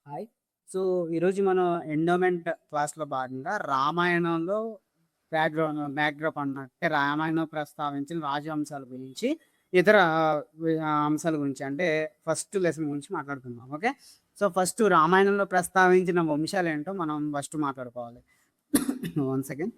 Hi. So, ఈరోజు మనం endowment క్లాస్‌లో భాగంగా రామాయణంలో బ్యాక్‌డ్రాప్ అంటే రామాయణం ప్రస్తావించిన రాజవంశాల గురించి, ఇతర అంశాల గురించి అంటే ఫస్ట్ లెసన్ గురించి మాట్లాడుకుందాం. ఓకే. సో, ఫస్ట్ రామాయణంలో ప్రస్తావించిన వంశాలేంటో మనం ఫస్ట్ మాట్లాడుకోవాలి. One second.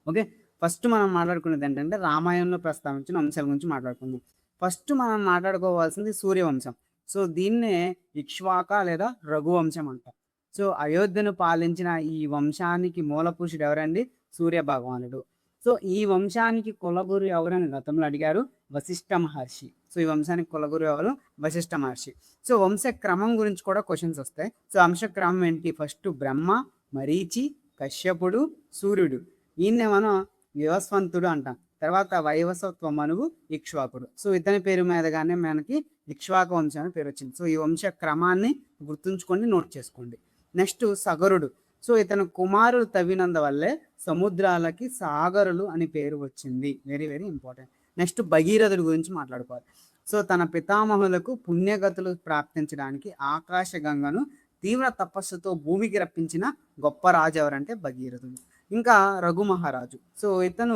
ఓకే. ఫస్ట్ మనం మాట్లాడుకునేది ఏంటంటే రామాయణంలో ప్రస్తావించిన అంశాల గురించి మాట్లాడుకుందాం. ఫస్ట్ మనం మాట్లాడుకోవాల్సింది సూర్యవంశం. సో, దీన్నే ఇక్ష్వాక లేదా రఘువంశం అంటాం. సో, అయోధ్యను పాలించిన ఈ వంశానికి మూల పురుషుడు ఎవరండి? సూర్య భగవానుడు. సో, ఈ వంశానికి కులగురు ఎవరని గతంలో అడిగారు. వశిష్ఠ మహర్షి. సో, ఈ వంశానికి కులగురు ఎవరు? వశిష్ఠ మహర్షి. సో, వంశ క్రమం గురించి కూడా క్వశ్చన్స్ వస్తాయి. సో, వంశక్రమం ఏంటి? ఫస్ట్ బ్రహ్మ, మరీచి, కశ్యపుడు, సూర్యుడు. ఈయన్నే మనం వివస్వంతుడు అంటాం. తర్వాత వైవస్వత్వ మనువు ఇక్ష్వాకుడు. సో, ఇతని పేరు మీదగానే మనకి ఇక్ష్వాకు వంశం అని పేరు వచ్చింది. సో, ఈ వంశ క్రమాన్ని గుర్తుంచుకోండి, నోట్ చేసుకోండి. నెక్స్ట్ సగరుడు. సో, ఇతను కుమారులు తవ్వినందువల్లే సముద్రాలకి సాగరులు అని పేరు వచ్చింది. Very very important. నెక్స్ట్ భగీరథుడి గురించి మాట్లాడుకోవాలి. సో, తన పితామహులకు పుణ్యగతులు ప్రాప్తించడానికి ఆకాశ గంగను తీవ్ర తపస్సుతో భూమికి రప్పించిన గొప్ప రాజు ఎవరంటే భగీరథుడు. ఇంకా రఘు మహారాజు. సో, ఇతను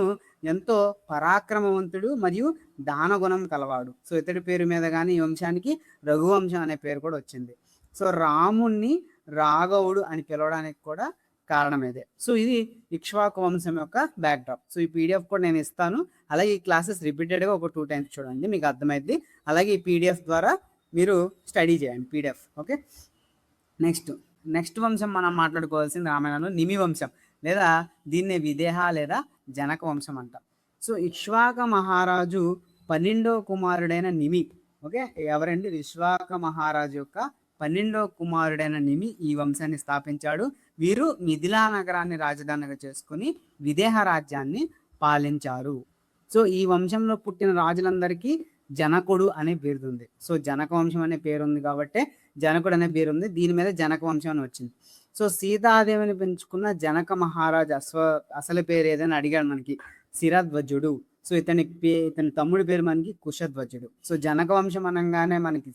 ఎంతో పరాక్రమవంతుడు మరియు దానగుణం కలవాడు. సో, ఇతడి పేరు మీద కానీ ఈ వంశానికి రఘువంశం అనే పేరు కూడా వచ్చింది. సో, రాముణ్ణి రాఘవుడు అని పిలవడానికి కూడా కారణం ఇదే. సో, ఇది ఇక్ష్వాకు వంశం యొక్క బ్యాక్డ్రాప్. సో, ఈ పీడిఎఫ్ కూడా నేను ఇస్తాను. అలాగే ఈ క్లాసెస్ రిపీటెడ్గా ఒక 2 టైమ్స్ చూడండి, మీకు అర్థమైంది. అలాగే ఈ పీడిఎఫ్ ద్వారా మీరు స్టడీ చేయండి పీడిఎఫ్. ఓకే. నెక్స్ట్ వంశం మనం మాట్లాడుకోవాల్సింది రామాయణంలో నిమి వంశం, లేదా దీన్నే విదేహ లేదా జనక వంశం అంట. సో, ఇక్ష్వాక మహారాజు 12వ కుమారుడైన నిమి. ఓకే. ఎవరండి? ఇక్ష్వాక మహారాజు యొక్క 12వ కుమారుడైన నిమి ఈ వంశాన్ని స్థాపించాడు. వీరు మిథిలా నగరాన్ని రాజధానిగా చేసుకుని విదేహ రాజ్యాన్ని పాలించారు. సో, ఈ వంశంలో పుట్టిన రాజులందరికీ జనకుడు అనే పేరు ఉంది. సో, జనక వంశం అనే పేరు ఉంది కాబట్టి జనకుడు అనే పేరు ఉంది. దీని మీద జనక వంశం అని వచ్చింది. సో, సీతాదేవిని పెంచుకున్న జనక మహారాజు అసలు పేరు ఏదైనా అడిగాడు మనకి. శిరధ్వజుడు. సో, ఇతని తమ్ముడి పేరు మనకి కుశధ్వజుడు. సో, జనక వంశం అనగానే మనకి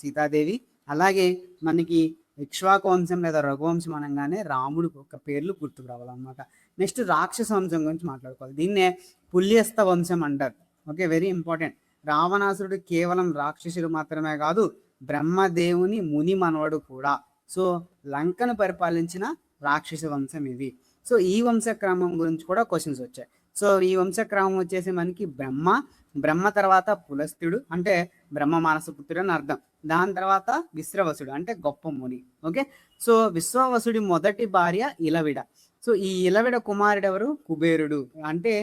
సీతాదేవి, అలాగే మనకి ఇక్ష్వాకు వంశం లేదా రఘువంశం అనగానే రాముడు ఒక పేర్లు గుర్తుకు రావాలన్నమాట. నెక్స్ట్ రాక్షస వంశం గురించి మాట్లాడుకోవాలి. దీన్నే పుల్యస్త వంశం అంటారు. Okay, very important. రావణాసురుడు కేవలం రాక్షసుడు మాత్రమే కాదు, బ్రహ్మదేవుని ముని మనవడు కూడా. సో, లంకను పరిపాలించిన రాక్షస వంశం ఇది. సో, ఈ వంశక్రమం గురించి కూడా క్వశ్చన్స్ వచ్చాయి. సో, ఈ వంశక్రమం వచ్చేసి మనకి బ్రహ్మ తర్వాత పులస్త్యుడు అంటే బ్రహ్మ మానసపుత్రుడు అని అర్థం. దాని తర్వాత విశ్రవసుడు అంటే గొప్ప ముని. ఓకే. సో, విశ్వవసుడి మొదటి భార్య ఇలవిడ. సో, ఈ ఇలవిడ కుమారుడు ఎవరు? కుబేరుడు. అంటే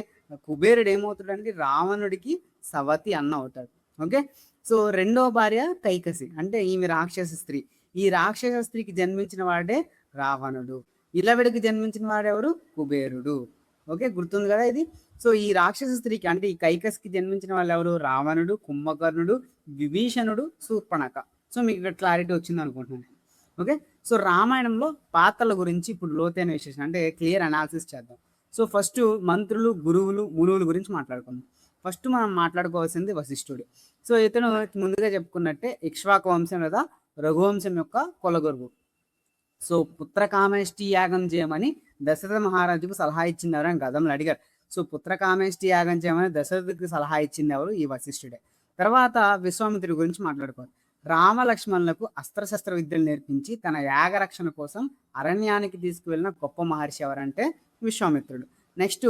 కుబేరుడు ఏమవుతాడంటే రావణుడికి సవతి అన్న అవుతాడు. ఓకే. సో, రెండవ భార్య కైకసి అంటే ఈమె రాక్షస స్త్రీ. ఈ రాక్షస స్త్రీకి జన్మించిన వాడే రావణుడు. ఇలవిడికి జన్మించిన వాడెవరు? కుబేరుడు. ఓకే, గుర్తుంది కదా ఇది. సో, ఈ రాక్షస స్త్రీకి అంటే ఈ కైకస్కి జన్మించిన వాళ్ళు ఎవరు? రావణుడు, కుంభకర్ణుడు, విభీషణుడు, శూర్పణఖ. సో, మీకు ఇక్కడ క్లారిటీ వచ్చింది అనుకుంటున్నాను. ఓకే. సో, రామాయణంలో పాత్రల గురించి ఇప్పుడు లోతైన విశ్లేషణ అంటే క్లియర్ అనాలిసిస్ చేద్దాం. సో, ఫస్ట్ మంత్రులు, గురువులు, మునువుల గురించి మాట్లాడుకుందాం. ఫస్ట్ మనం మాట్లాడుకోవాల్సింది వశిష్ఠుడు. సో, ఇతను ముందుగా చెప్పుకున్నట్టే ఇక్ష్వాకు వంశం లేదా రఘువంశం యొక్క కులగురువు. సో, పుత్రకామేష్టి యాగం చేయమని దశరథ మహారాజుకు సలహా ఇచ్చింది ఎవరు అని గతంలో అడిగారు. సో, పుత్రకామేష్టి యాగం చేయమని దశరథుడికి సలహా ఇచ్చింది ఎవరు? ఈ వశిష్ఠుడే. తర్వాత విశ్వామిత్రుడి గురించి మాట్లాడుకోవాలి. రామలక్ష్మణులకు అస్త్రశస్త్ర విద్యలు నేర్పించి తన యాగరక్షణ కోసం అరణ్యానికి తీసుకువెళ్ళిన గొప్ప మహర్షి ఎవరంటే విశ్వామిత్రుడు. నెక్స్ట్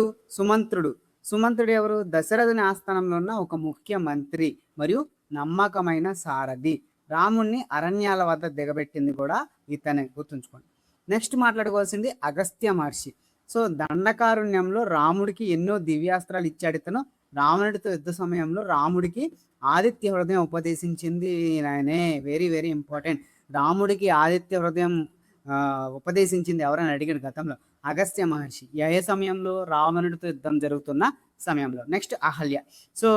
సుమంత్రుడు ఎవరు? దశరథుని ఆస్థానంలో ఉన్న ఒక ముఖ్య మంత్రి మరియు నమ్మకమైన సారథి. రాముణ్ణి అరణ్యాల వద్ద దిగబెట్టింది కూడా ఇతనే, గుర్తుంచుకోండి. నెక్స్ట్ మాట్లాడుకోవాల్సింది అగస్త్య మహర్షి. సో, దండకారుణ్యంలో రాముడికి ఎన్నో దివ్యాస్త్రాలు ఇచ్చాడు ఇతను. రావణుడితో యుద్ధ సమయంలో రాముడికి ఆదిత్య హృదయం ఉపదేశించింది ఆయనే. Very very important. రాముడికి ఆదిత్య హృదయం ఉపదేశించింది ఎవరని అడిగాడు గతంలో. అగస్త్య మహర్షి. ఏ సమయంలో? రావణుడితో యుద్ధం జరుగుతున్న సమయంలో. నెక్స్ట్ అహల్య. సో,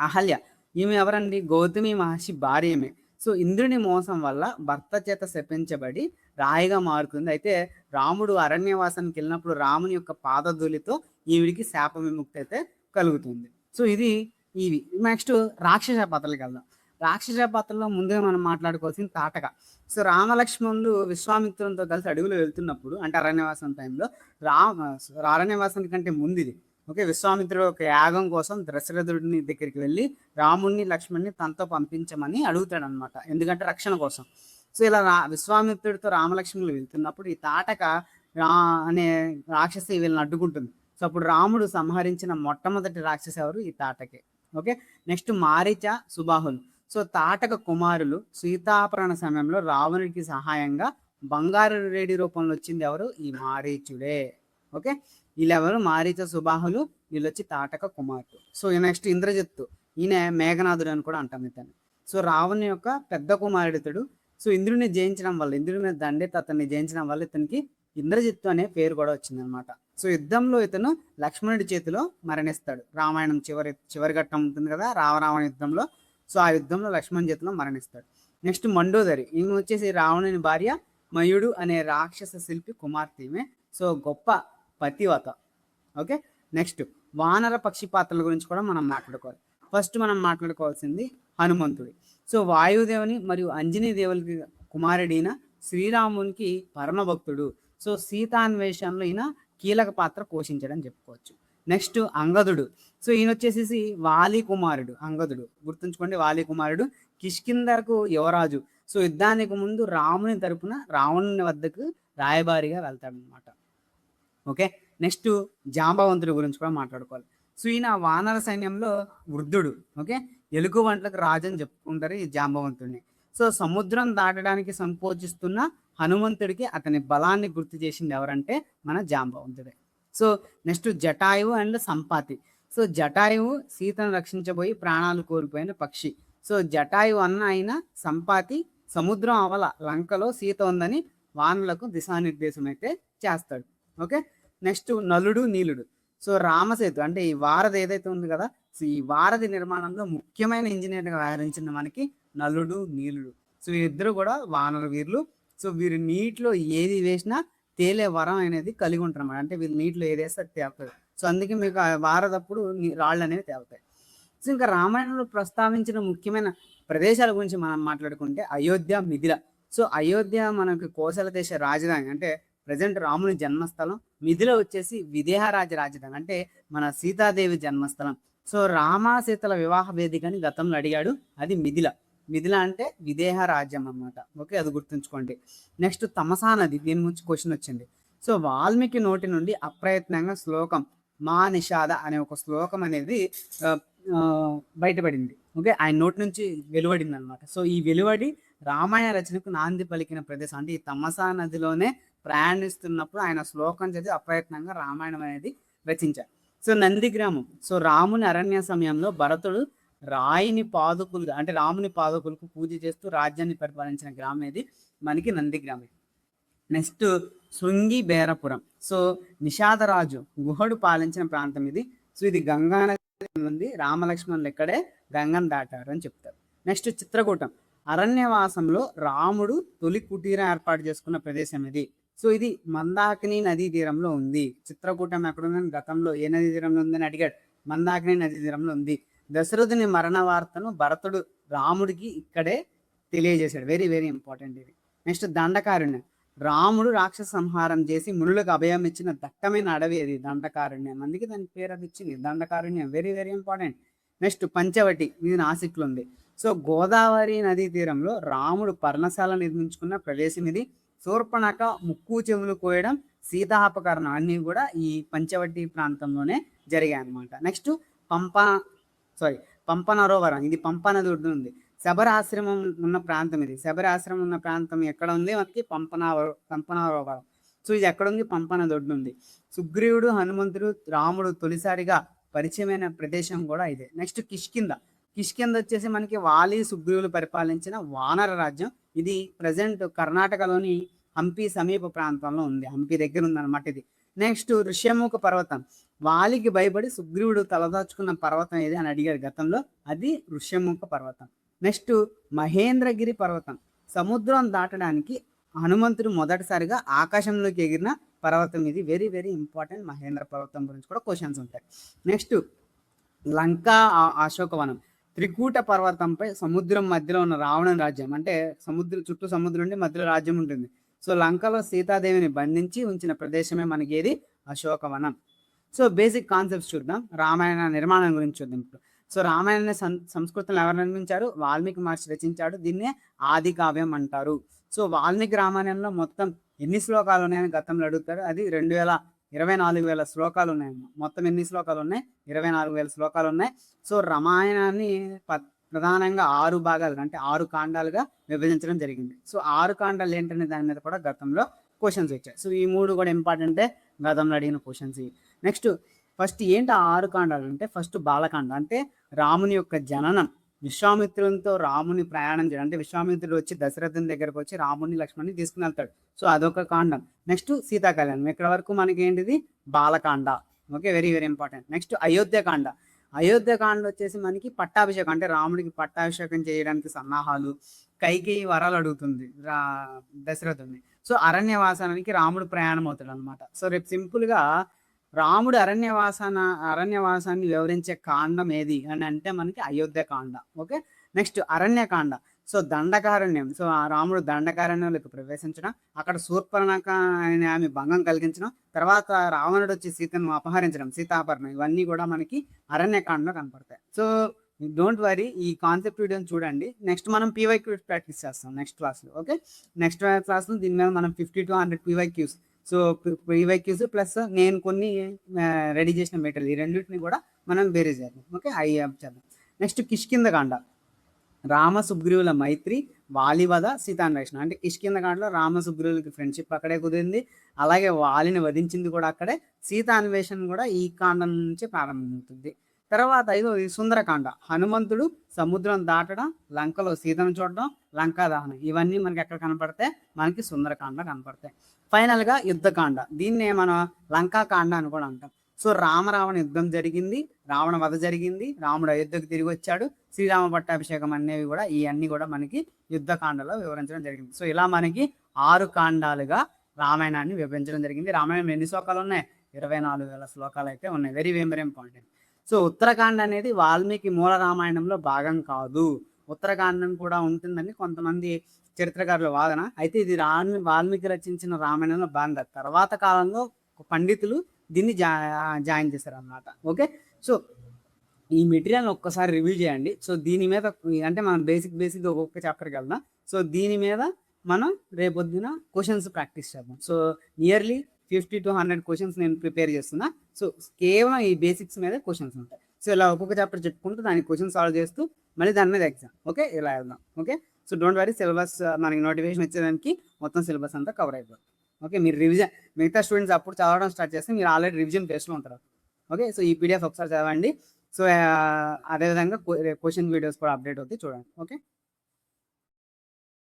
అహల్య ఈమె ఎవరండి? గౌతమి మహర్షి భార్య ఈమె. సో, ఇంద్రుని మోసం వల్ల భర్త చేత శపించబడి రాయిగా మారుతుంది. అయితే రాముడు అరణ్యవాసానికి వెళ్ళినప్పుడు రాముని యొక్క పాదధూళితో ఈవిడికి శాప విముక్తి అయితే కలుగుతుంది. సో, ఇది ఇవి. నెక్స్ట్ రాక్షస పాత్రలకి వెళ్దాం. రాక్షస పాత్రలో ముందుగా మనం మాట్లాడుకోవాల్సింది తాటక. సో, రామలక్ష్మణులు విశ్వామిత్రునితో కలిసి అడవిలో వెళ్తున్నప్పుడు అంటే అరణ్యవాసం టైంలో రామ అరణ్యవాసాని కంటే ముందిది. ఓకే. విశ్వామిత్రుడు ఒక యాగం కోసం దశరథుడిని దగ్గరికి వెళ్ళి రాముడిని, లక్ష్మణ్‌ని తనతో పంపించమని అడుగుతాడనమాట. ఎందుకంటే రక్షణ కోసం. సో, ఇలా విశ్వామిత్రుడితో రామలక్ష్మణులు వెళ్తున్నప్పుడు ఈ తాటక రా అనే రాక్షసి వీళ్ళని అడ్డుకుంటుంది. సో, అప్పుడు రాముడు సంహరించిన మొట్టమొదటి రాక్షసి ఎవరు? ఈ తాటకే. ఓకే. నెక్స్ట్ మారీచ, సుబాహులు. సో, తాటక కుమారులు సీతాపహరణ సమయంలో రావణుడికి సహాయంగా బంగారు రేడి రూపంలో వచ్చింది ఎవరు? ఈ మారీచుడే. ఓకే. వీళ్ళెవరు? మారీచ, సుబాహులు. వీళ్ళొచ్చి తాటక కుమారులు. So, next Indrajit. ఈయన మేఘనాథుడు అని కూడా అంటాం ఇతన్ని. సో, రావణుని యొక్క పెద్ద కుమారుడు ఇతడు. సో, ఇంద్రుడిని జయించడం వల్ల, ఇంద్రుడి మీద దండెత్తి అతన్ని జయించడం వల్ల ఇతనికి ఇంద్రజిత్తు అనే పేరు కూడా వచ్చిందనమాట. సో, యుద్ధంలో ఇతను లక్ష్మణుడి చేతిలో మరణిస్తాడు. రామాయణం చివరి ఘట్టం ఉంటుంది కదా, రావరావణ యుద్ధంలో. సో, ఆ యుద్ధంలో లక్ష్మణుడి చేతిలో మరణిస్తాడు. నెక్స్ట్ మండోదరి. ఈమె వచ్చేసి రావణుని భార్య, మయుడు అనే రాక్షస శిల్పి కుమార్తె ఈమె. సో, గొప్ప పతివత. ఓకే. నెక్స్ట్ వానర పక్షి పాత్రల గురించి కూడా మనం మాట్లాడుకోవాలి. ఫస్ట్ మనం మాట్లాడుకోవాల్సింది హనుమంతుడి. సో, వాయుదేవుని మరియు అంజనీ దేవులకి కుమారుడైన శ్రీరామునికి పరమ భక్తుడు. సో, సీతాన్వేషణలో ఈయన కీలక పాత్ర పోషించడం చెప్పుకోవచ్చు. నెక్స్ట్ అంగదుడు. సో, ఈయన వచ్చేసి వాలి కుమారుడు. అంగదుడు గుర్తుంచుకోండి, వాలి కుమారుడు. కిష్కింధరకు యువరాజు. సో, యుద్ధానికి ముందు రాముని తరపున రావణుని వద్దకు రాయబారిగా వెళ్తాడనమాట. ఓకే. నెక్స్ట్ జాంబవంతుడి గురించి కూడా మాట్లాడుకోవాలి. సో, ఈయన వానర సైన్యంలో వృద్ధుడు. ఓకే. ఎలుగు వంటలకు రాజు అని చెప్పుకుంటారు ఈ జాంబవంతుడిని. సో, సముద్రం దాటడానికి సంకోచిస్తున్న హనుమంతుడికి అతని బలాన్ని గుర్తు చేసింది ఎవరంటే మన జాంబవంతుడే. So, next Jatayu and Sampati. So, Jatayu సీతను రక్షించబోయి ప్రాణాలు కోల్పోయిన పక్షి. సో, జటాయువు అన్న అయిన సంపాతి సముద్రం అవల లంకలో సీత ఉందని వానరులకు దిశానిర్దేశం అయితే చేస్తాడు. ఓకే. నెక్స్ట్ నలుడు, నీలుడు. సో, రామసేతు అంటే ఈ వారధి ఏదైతే ఉంది కదా, సో ఈ వారధి నిర్మాణంలో ముఖ్యమైన ఇంజనీర్గా వ్యవహరించిన మనకి నలుడు, నీలుడు. సో, వీరిద్దరు కూడా వానర వీరులు. సో, వీరు నీటిలో ఏది వేసినా తేలే వరం అనేది కలిగి ఉంటారు అన్నమాట. అంటే వీళ్ళు నీటిలో ఏది వేస్తే అది తేలుతుంది. సో, అందుకే మీకు ఆ వారదప్పుడు రాళ్ళు అనేవి తేలుతాయి. సో, ఇంకా రామాయణంలో ప్రస్తావించిన ముఖ్యమైన ప్రదేశాల గురించి మనం మాట్లాడుకుంటే అయోధ్య, మిథిల. సో, అయోధ్య మనకి కోసల దేశ రాజధాని, అంటే ప్రజెంట్ రాముని జన్మస్థలం. మిథిల వచ్చేసి విదేహరాజ రాజధాని, అంటే మన సీతాదేవి జన్మస్థలం. సో, రామ సీతల వివాహ వేదికని గతంలో అడిగాడు, అది మిథిల. మిథిల అంటే విదేహ రాజ్యం అన్నమాట. ఓకే, అది గుర్తుంచుకోండి. నెక్స్ట్ తమసా నది, దీని నుంచి క్వశ్చన్ వచ్చింది. సో, వాల్మీకి నోటి నుండి అప్రయత్నంగా శ్లోకం మా నిషాద అనే ఒక శ్లోకం అనేది బయటపడింది. ఓకే, ఆయన నోటి నుంచి వెలువడింది అనమాట. సో, ఈ వెలువడి రామాయణ రచనకు నాంది పలికిన ప్రదేశం, అంటే ఈ తమసా నదిలోనే ప్రయాణిస్తున్నప్పుడు ఆయన శ్లోకం చదివి అప్రయత్నంగా రామాయణం అనేది రచించారు. సో, నందిగ్రామం. సో, రాముని అరణ్య సమయంలో భరతుడు రాయిని పాదుకులు, అంటే రాముని పాదుకులకు పూజ చేస్తూ రాజ్యాన్ని పరిపాలించిన గ్రామం ఇది మనకి నందిగ్రామం. నెక్స్ట్ శృంగి బేరపురం. సో, నిషాదరాజు గుహడు పాలించిన ప్రాంతం ఇది. సో, ఇది గంగా నది ఉంది. రామలక్ష్మణులు ఇక్కడే గంగను దాటారు అని చెప్తారు. నెక్స్ట్ చిత్రకూటం. అరణ్యవాసంలో రాముడు తొలి కుటీరం ఏర్పాటు చేసుకున్న ప్రదేశం ఇది. సో, ఇది మందాకిని నదీ తీరంలో ఉంది. చిత్రకూటం ఎక్కడుందని గతంలో ఏ నదీ తీరంలో ఉందని అడిగాడు. మందాకిని నదీ తీరంలో ఉంది. దశరథుని మరణ వార్తను భరతుడు రాముడికి ఇక్కడే తెలియజేశాడు. వెరీ వెరీ ఇంపార్టెంట్ ఇది. నెక్స్ట్ దండకారణ్యం. రాముడు రాక్షస సంహారం చేసి మునులకు అభయం ఇచ్చిన దట్టమైన అడవి అది దండకారణ్యం. అందుకే దాని పేరు అది ఇచ్చింది, Dandakaranya. Very very important. Next Panchavati, ఇది నాసిక్లో ఉంది. సో, గోదావరి నదీ తీరంలో రాముడు పర్ణశాల నిర్మించుకున్న ప్రదేశం ఇది. శూర్పణఖ ముక్కు చెవులు కోయడం, సీతాపకరణం అన్నీ కూడా ఈ పంచవటి ప్రాంతంలోనే జరిగాయి అన్నమాట. నెక్స్ట్ పంపనరోవరం, ఇది పంపా నది ఒడ్డున ఉంది. శబర ఆశ్రమం ఉన్న ప్రాంతం ఇది. శబర ఆశ్రమం ఉన్న ప్రాంతం ఎక్కడ ఉంది మనకి? పంపనరోవరం. సో, ఇది ఎక్కడ ఉంది? పంపా నది ఒడ్డున ఉంది. సుగ్రీవుడు, హనుమంతుడు, రాముడు తొలిసారిగా పరిచయమైన ప్రదేశం కూడా ఇదే. నెక్స్ట్ కిష్కింద. కిష్కింద వచ్చేసి మనకి వాలి, సుగ్రీవులు పరిపాలించిన వానర రాజ్యం. ఇది ప్రజెంట్ కర్ణాటకలోని హంపి సమీప ప్రాంతంలో ఉంది. హంపి దగ్గర ఉందన్నమాట ఇది. నెక్స్ట్ ఋష్యముఖ పర్వతం. వాలికి భయపడి సుగ్రీవుడు తలదాచుకున్న పర్వతం ఏది అని అడిగారు గతంలో, అది ఋష్యముఖ పర్వతం. నెక్స్ట్ మహేంద్రగిరి పర్వతం. సముద్రం దాటడానికి హనుమంతుడు మొదటిసారిగా ఆకాశంలోకి ఎగిరిన పర్వతం ఇది. Very very important. మహేంద్ర పర్వతం గురించి కూడా క్వశ్చన్స్ ఉంటాయి. నెక్స్ట్ లంక అశోకవనం. త్రికూట పర్వతంపై సముద్రం మధ్యలో ఉన్న రావణుని రాజ్యం. అంటే చుట్టూ సముద్రం ఉండి మధ్యలో రాజ్యం ఉంటుంది. సో లంకలో సీతాదేవిని బంధించి ఉంచిన ప్రదేశమే మనకి ఏది అశోకవనం. సో బేసిక్ కాన్సెప్ట్స్ చూద్దాం. రామాయణ నిర్మాణం గురించి చూద్దాం ఇప్పుడు. సో రామాయణాన్ని సంస్కృతంలో ఎవరు నిర్మించారు? వాల్మీకి మహర్షి రచించాడు. దీన్నే ఆది కావ్యం అంటారు. సో వాల్మీకి రామాయణంలో మొత్తం ఎన్ని శ్లోకాలు ఉన్నాయని గతంలో అడుగుతారు. అది 24,000 శ్లోకాలు ఉన్నాయి. మొత్తం ఎన్ని శ్లోకాలు ఉన్నాయి? 24,000 శ్లోకాలు ఉన్నాయి. సో రామాయణాన్ని ప్రధానంగా 6 భాగాలుగా అంటే 6 కాండాలుగా విభజించడం జరిగింది. సో 6 కాండాలు ఏంటనే దాని మీద కూడా గతంలో క్వశ్చన్స్ వచ్చాయి. సో ఈ 3 కూడా ఇంపార్టెంటే, గతంలో అడిగిన క్వశ్చన్స్ ఇవి. నెక్స్ట్ ఫస్ట్ ఏంటి ఆ 6 కాండాలు అంటే, ఫస్ట్ బాలకాండ అంటే రాముని యొక్క జననం. విశ్వామిత్రునితో రాముని ప్రయాణం చేయడం అంటే విశ్వామిత్రుడు వచ్చి దశరథుని దగ్గరకు వచ్చి రాముని లక్ష్మణ్ని తీసుకుని వెళ్తాడు. సో అదొక కాండం. నెక్స్ట్ సీతాకళ్యాణం. ఇక్కడ వరకు మనకి ఏంటిది? Bala Kanda. Okay, very very important. Next Ayodhya Kanda. Ayodhya Kanda వచ్చేసి మనకి పట్టాభిషేకం అంటే రాముడికి పట్టాభిషేకం చేయడానికి సన్నాహాలు, కైకేయి వరాలు అడుగుతుంది దశరథుని. సో అరణ్యవాసానికి రాముడు ప్రయాణం అవుతాడు అనమాట. సో రేపు సింపుల్గా రాముడు అరణ్యవాసాన్ని వివరించే కాండం ఏది అని అంటే మనకి Ayodhya Kanda. Okay, next Aranya Kanda. So Dandakaranya. So ఆ రాముడు దండకారణ్యంలోకి ప్రవేశించడం, అక్కడ శూర్పణఖ అనే ఆమె భంగం కలిగించడం, తర్వాత రావణుడు వచ్చి సీతను అపహరించడం, సీతాపహరణం, ఇవన్నీ కూడా మనకి అరణ్యకాండలో కనపడతాయి. సో డోంట్ వరీ, ఈ కాన్సెప్ట్ వీడియోని చూడండి. నెక్స్ట్ మనం పీవైక్యూస్ ప్రాక్టీస్ చేస్తాం నెక్స్ట్ క్లాస్లో. ఓకే, నెక్స్ట్ క్లాస్లో దీని మీద మనం 50 to 100 PYQs. So PYQs plus నేను కొన్ని రెడీ చేసిన మెటీరియల్, ఈ రెండింటిని కూడా మనం వేరే చేద్దాం. ఓకే, అవి చేద్దాం. నెక్స్ట్ కిష్కింధకాండ. రామ సుగ్రీవుల మైత్రి, వాలివధ, సీతాన్వేషణ. అంటే కిష్కింధకాండలో రామ సుగ్రీవులకి ఫ్రెండ్షిప్ అక్కడే కుదిరింది, అలాగే వాలిని వధించింది కూడా అక్కడే. సీతాన్వేషణ కూడా ఈ కాండం నుంచి ప్రారంభమవుతుంది. తర్వాత ఐదోది సుందరకాండ. హనుమంతుడు సముద్రం దాటడం, లంకలో సీతను చూడడం, లంకా దహనం, ఇవన్నీ మనకి ఎక్కడ కనపడతాయి? మనకి సుందరకాండ కనపడతాయి. ఫైనల్గా యుద్ధకాండ. దీన్నే మనం లంకాకాండ అని కూడా అంటాం. సో రావణ యుద్ధం జరిగింది, రావణ వధ జరిగింది, రాముడు అయోధ్యకు తిరిగి వచ్చాడు, శ్రీరామ పట్టాభిషేకం అనేవి కూడా ఇవన్నీ కూడా మనకి యుద్ధకాండలో వివరించడం జరిగింది. సో ఇలా మనకి 6 కాండాలుగా రామాయణాన్ని విభజించడం జరిగింది. రామాయణం ఎన్ని శ్లోకాలు ఉన్నాయి? 24,000 శ్లోకాలు అయితే ఉన్నాయి. Very very important. So Uttarakhand అనేది వాల్మీకి మూల రామాయణంలో భాగం కాదు. ఉత్తరాఖండం కూడా ఉంటుందని కొంతమంది చరిత్రకారుల వాదన. అయితే ఇది వాల్మీకి రచించిన రామాయణంలో భాగం కాదు. తర్వాత కాలంలో పండితులు దీన్ని జాయిన్ చేశారు అన్నమాట. ఓకే, సో ఈ మెటీరియల్ ఒక్కసారి రివ్యూ చేయండి. సో దీని మీద అంటే మనం బేసిక్ ఒక్కొక్క చాప్టర్కి వెళ్దాం. సో దీని మీద మనం రేపొద్దున క్వశ్చన్స్ ప్రాక్టీస్ చేద్దాం. సో నియర్లీ 50 to 100 క్వశ్చన్స్ నేను ప్రిపేర్ చేస్తున్నా. సో కేవలం ఈ బేసిక్స్ మీద క్వశ్చన్స్ ఉంటాయి. సో ఇలా ఒక్కొక్క చాప్టర్ చెప్పుకుంటూ దానికి క్వశ్చన్ సాల్వ్ చేస్తూ మళ్ళీ దాని మీద ఎగ్జామ్. ఓకే, ఇలా వెళ్దాం. Okay, so don't worry, syllabus మనకి నోటిఫికేషన్ వచ్చేదానికి మొత్తం సిలబస్ అంతా కవర్ అయిపోతుంది. ఓకే, మీరు రివిజన్, మిగతా స్టూడెంట్స్ అప్పుడు చదవడం స్టార్ట్ చేస్తే మీరు ఆల్రెడీ రివిజన్ ఫేస్లో ఉంటారు. ఓకే, సో ఈ పీడిఎఫ్ ఒకసారి చదవండి. సో అదేవిధంగా క్వశ్చన్ వీడియోస్ కూడా అప్డేట్ అవుతాయి, చూడండి. ఓకే.